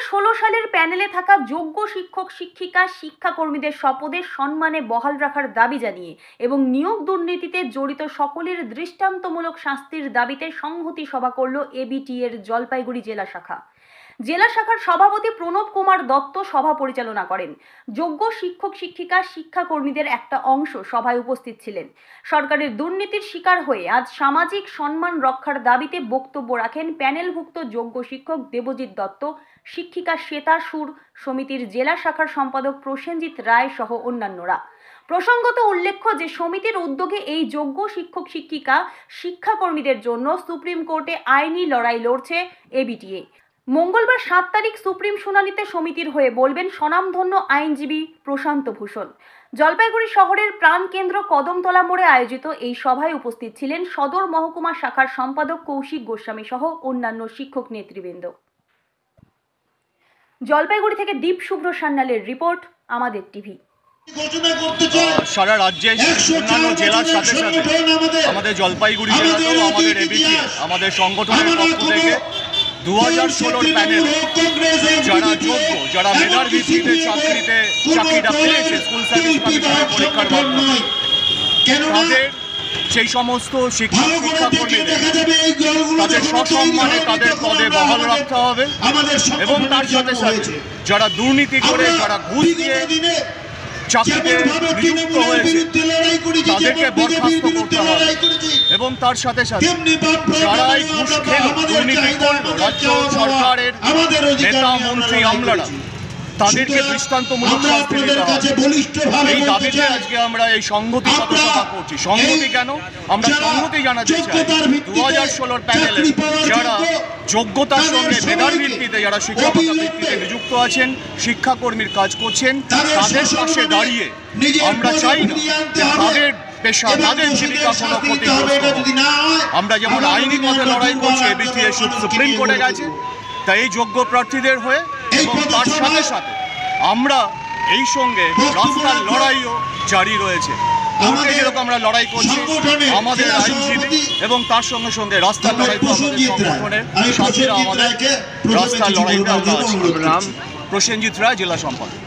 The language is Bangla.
2016 সালের প্যানেলে থাকা যোগ্য শিক্ষক শিক্ষিকা শিক্ষাকর্মীদের শপথে সম্মানে বহাল রাখার দাবি জানিয়ে এবং নিয়োগ দুর্নীতিতে জড়িত সকলের দৃষ্টান্তমূলক শাস্তির দাবিতে সংহতি সভা করল এবিটি এর জলপাইগুড়ি জেলা শাখা। জেলা শাখার সভাপতি প্রণব কুমার দত্ত সভা পরিচালনা করেন। যোগ্য শিক্ষক শিক্ষিকা শিক্ষাকর্মীদের একটা অংশ সভায় উপস্থিত ছিলেন। সরকারের দুর্নীতির শিকার হয়ে আজ সামাজিক সম্মান রক্ষার দাবিতে বক্তব্য রাখেন প্যানেলভুক্ত যোগ্য শিক্ষক দেবজিৎ দত্ত, শিক্ষিকা শ্বেতা সুর সমিতির জেলা শাখার সম্পাদক প্রসেনজিৎ রায় সহ অন্যান্যরা। প্রসঙ্গত উল্লেখ্য যে সমিতির উদ্যোগে এই যোগ্য শিক্ষক শিক্ষিকা শিক্ষাকর্মীদের জন্য সুপ্রিম কোর্টে আইনি লড়াই লড়ছে এবিটিএ। মঙ্গলবার 7 তারিখ সুপ্রিম শুনানিতে সমিতির হয়ে বলবেন স্বনামধন্য আইনজীবী প্রশান্ত ভূষণ। জলপাইগুড়ি শহরের প্রাণকেন্দ্র কদমতলা মোড়ে আয়োজিত এই সভায় উপস্থিত ছিলেন সদর মহকুমা শাখার সম্পাদক কৌশিক গোস্বামী সহ অন্যান্য শিক্ষক নেতৃবৃন্দ। জলপাইগুড়ি থেকে দীপ শুভ্র সান্যালের রিপোর্ট, আমাদের টিভি। সারা রাজ্যে অন্যান্য জেলার সাথে সাথে আমাদের জলপাইগুড়ি জেলাতেও আমাদের এবিটি আমাদের সংগঠনের পক্ষ থেকে 2016 প্যানেল যারা যোগ্য, যারা মেধার ভিত্তিতে চাকরিটা পেয়েছে স্কুল সার্ভিস কমিশনের পরীক্ষার মাধ্যমে, তাদের সেই সমস্ত শিক্ষাকর্মীদের তাদের সসম্মানে তাদের পদে বহাল রাখতে হবে এবং তার সাথে সাথে যারা দুর্নীতি করে, যারা ঘুষ দিয়ে চাকরিতে নিযুক্ত হয়েছে তাদেরকে বরখাস্ত করতে হবে এবং তার সাথে সাথে যারা এই ঘুষ খেলো, দুর্নীতি করলো, রাজ্য সরকারের নেতা মন্ত্রী আমলারা, তাদেরকে দৃষ্টান্তমূলক শাস্তি দিতে হবে। এই দাবিতে আজকে আমরা এই সংহতি সভা করছি। সংহতি কেন? আমরা সংহতি জানাতে চাই 2016 প্যানেলে যারা যোগ্যতার সঙ্গে মেধার ভিত্তিতে, যারা শিক্ষকতা ভিত্তিতে নিযুক্ত আছেন, শিক্ষাকর্মীর কাজ করছেন, তাদের পাশে দাঁড়িয়ে আমরা চাই না যে তাদের পেশা, তাদের জীবিকা কোনো ক্ষতিগ্রস্ত। আমরা যেমন আইনি পথে লড়াই করছি, এবিটি সুপ্রিম কোর্টে গেছে, তাই এই যোগ্য প্রার্থীদের হয়ে এবং তার সাথে সাথে আমরা এই সঙ্গে রাস্তার লড়াইও জারি রয়েছে। কোর্টে যেরকম আমরা লড়াই করছি, আমাদের আইনজীবী এবং তার সঙ্গে সঙ্গে রাস্তার লড়াই তো আমাদের সংগঠনের সাথীরা আমাদের রাস্তার লড়াইতে আমরা আছি। প্রসেনজিৎ রায়, জেলা সম্পাদক।